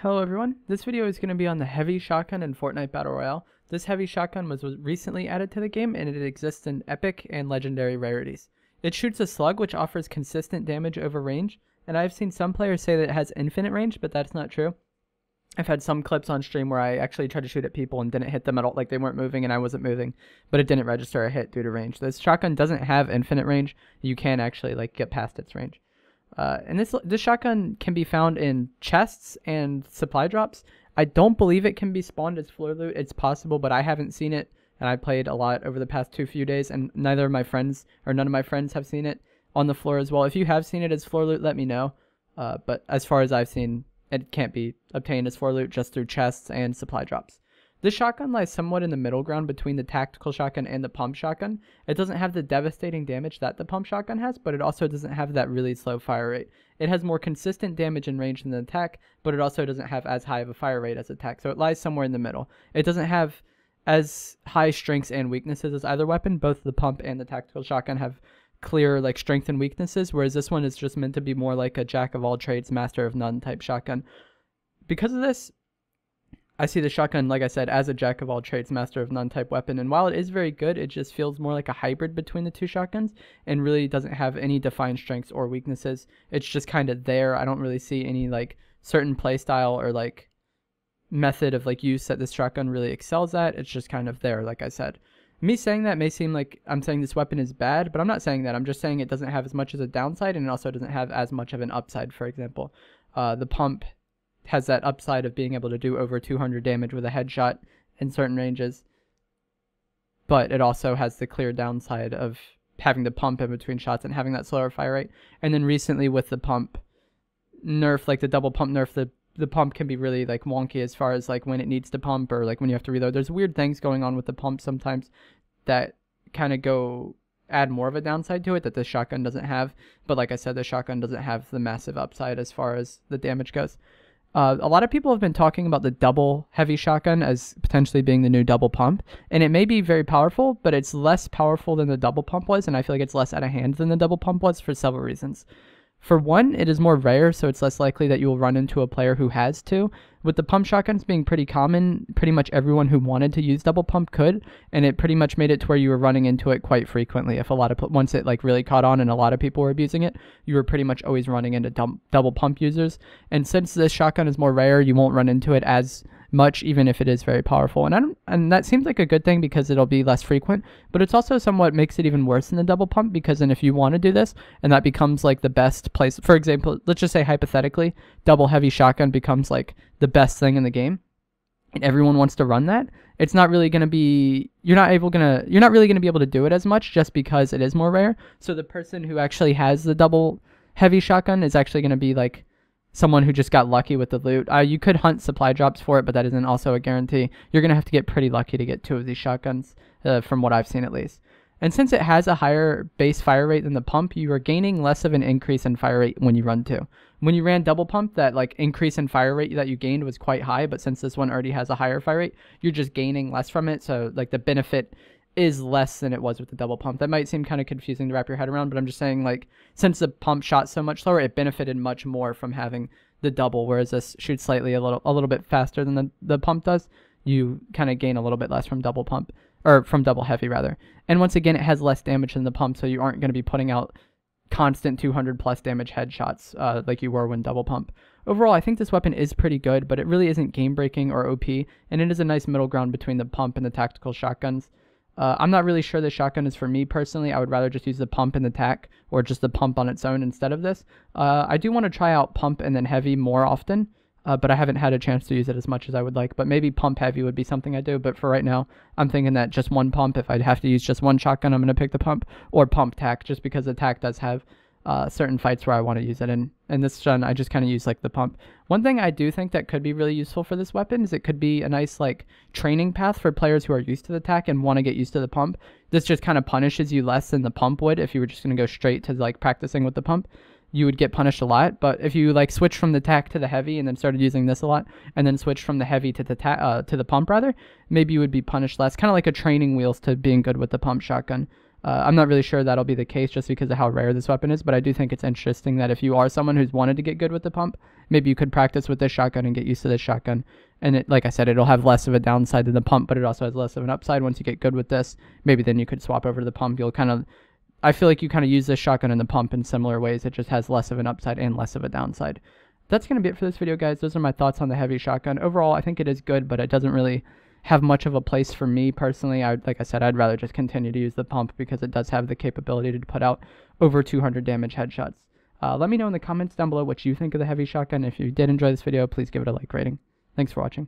Hello everyone, this video is going to be on the heavy shotgun in Fortnite Battle Royale. This heavy shotgun was recently added to the game and it exists in epic and legendary rarities. It shoots a slug which offers consistent damage over range, and I've seen some players say that it has infinite range, but that's not true. I've had some clips on stream where I actually tried to shoot at people and didn't hit them at all, like they weren't moving and I wasn't moving, but it didn't register a hit due to range. This shotgun doesn't have infinite range. You can actually get past its range. And this shotgun can be found in chests and supply drops. I don't believe it can be spawned as floor loot. It's possible, but I haven't seen it, and I played a lot over the past few days, and none of my friends have seen it on the floor as well. If you have seen it as floor loot, let me know. But as far as I've seen, it can't be obtained as floor loot, just through chests and supply drops. This shotgun lies somewhat in the middle ground between the tactical shotgun and the pump shotgun. It doesn't have the devastating damage that the pump shotgun has, but it also doesn't have that really slow fire rate. It has more consistent damage and range than the attack, but it also doesn't have as high of a fire rate as attack, so it lies somewhere in the middle. It doesn't have as high strengths and weaknesses as either weapon. Both the pump and the tactical shotgun have clear strength and weaknesses, whereas this one is just meant to be more like a jack of all trades, master of none type shotgun. Because of this, I see the shotgun, like I said, as a jack of all trades, master of none type weapon, and while it is very good, it just feels more like a hybrid between the two shotguns and really doesn't have any defined strengths or weaknesses. It's just kind of there. I don't really see any certain playstyle or method of use that this shotgun really excels at. It's just kind of there, like I said. Me saying that may seem like I'm saying this weapon is bad, but I'm not saying that. I'm just saying it doesn't have as much as a downside, and it also doesn't have as much of an upside. For example, the pump has that upside of being able to do over 200 damage with a headshot in certain ranges, but it also has the clear downside of having the pump in between shots and having that slower fire rate. And then recently with the pump nerf, the double pump nerf, the pump can be really wonky as far as when it needs to pump or when you have to reload. There's weird things going on with the pump sometimes that kind of add more of a downside to it that the shotgun doesn't have. But like I said, the shotgun doesn't have the massive upside as far as the damage goes. A lot of people have been talking about the double heavy shotgun as potentially being the new double pump, and it may be very powerful, but it's less powerful than the double pump was, and I feel like it's less out of hand than the double pump was for several reasons. For one, it is more rare, so it's less likely that you will run into a player who has to. With the pump shotguns being pretty common, pretty much everyone who wanted to use double pump could, and it pretty much made it to where you were running into it quite frequently. If once it really caught on and a lot of people were abusing it, you were pretty much always running into double pump users. And since this shotgun is more rare, you won't run into it as much, even if it is very powerful. And that seems like a good thing because it'll be less frequent, but it's also somewhat makes it even worse than the double pump, because then if you want to do this and that becomes the best place, for example, let's just say hypothetically double heavy shotgun becomes the best thing in the game and everyone wants to run that, it's not really going to be, you're not really going to be able to do it as much just because it is more rare. So the person who actually has the double heavy shotgun is actually going to be someone who just got lucky with the loot. You could hunt supply drops for it, but that isn't also a guarantee. You're going to have to get pretty lucky to get two of these shotguns, from what I've seen at least. And since it has a higher base fire rate than the pump, you are gaining less of an increase in fire rate when you run two. When you ran double pump, that increase in fire rate that you gained was quite high, but since this one already has a higher fire rate, you're just gaining less from it, so the benefit is less than it was with the double pump. That might seem kind of confusing to wrap your head around, but I'm just saying since the pump shot so much slower, it benefited much more from having the double, whereas this shoots slightly a little bit faster than the pump does. You kind of gain a little bit less from double pump, or from double heavy rather. And once again, it has less damage than the pump, so you aren't going to be putting out constant 200 plus damage headshots like you were when double pump. Overall, I think this weapon is pretty good, but it really isn't game breaking or OP, and it is a nice middle ground between the pump and the tactical shotguns. I'm not really sure the shotgun is for me personally. I would rather just use the pump and the tac, or just the pump on its own instead of this. I do want to try out pump and then heavy more often, but I haven't had a chance to use it as much as I would like. But maybe pump heavy would be something I do. But for right now, I'm thinking that just one pump. If I'd have to use just one shotgun, I'm going to pick the pump, or pump tac, just because the tac does have certain fights where I want to use it in. And this run, I just kind of use the pump. One thing I do think that could be really useful for this weapon is it could be a nice training path for players who are used to the tac and want to get used to the pump. This just kind of punishes you less than the pump would. If you were just going to go straight to practicing with the pump, you would get punished a lot. But if you switch from the tac to the heavy and then started using this a lot, and then switch from the heavy to the pump rather, maybe you would be punished less. Kind of like a training wheels to being good with the pump shotgun. I'm not really sure that'll be the case just because of how rare this weapon is, but I do think it's interesting that if you are someone who's wanted to get good with the pump, maybe you could practice with this shotgun and get used to this shotgun. And it, like I said, it'll have less of a downside than the pump, but it also has less of an upside. Once you get good with this, maybe then you could swap over to the pump. You'll kind of, I feel like you kind of use this shotgun and the pump in similar ways. It just has less of an upside and less of a downside. That's going to be it for this video, guys. Those are my thoughts on the heavy shotgun. Overall, I think it is good, but it doesn't really have much of a place for me personally. Like I said, I'd rather just continue to use the pump because it does have the capability to put out over 200 damage headshots. Let me know in the comments down below what you think of the heavy shotgun. If you did enjoy this video, please give it a like rating. Thanks for watching.